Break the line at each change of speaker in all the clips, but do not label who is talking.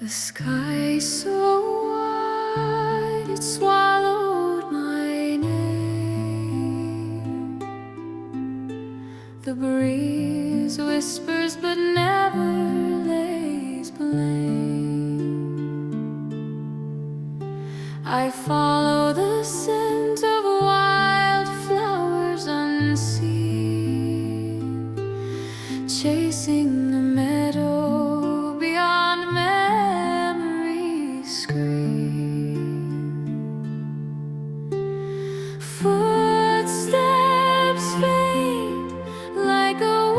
The sky so wide it swallowed my name. The breeze whispers but never lays blame. I follow the scent of wildflowers unseen, chasing a meadow beyond memory's screen. Footsteps faint like a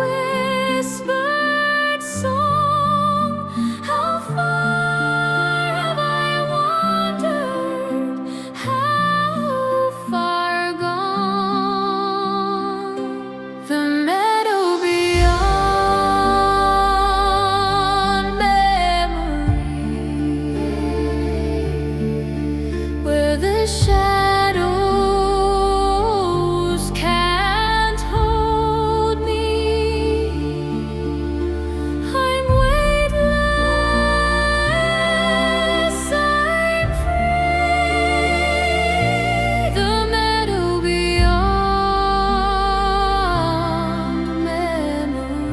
whispered song. How far have I wandered? How far gone? The meadow beyond memory, where the shadows can't hold me. I'm weightless, I'm free. The meadow beyond memory.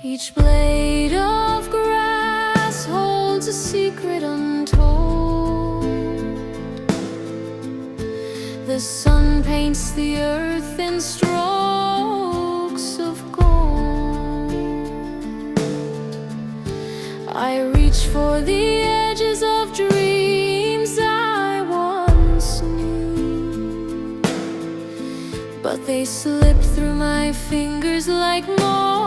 Each blade of grass holds a secret untold. The sun paints the earth in strokes of gold. I reach for the edges of dreams I once knew, but they slip through my fingers like moss.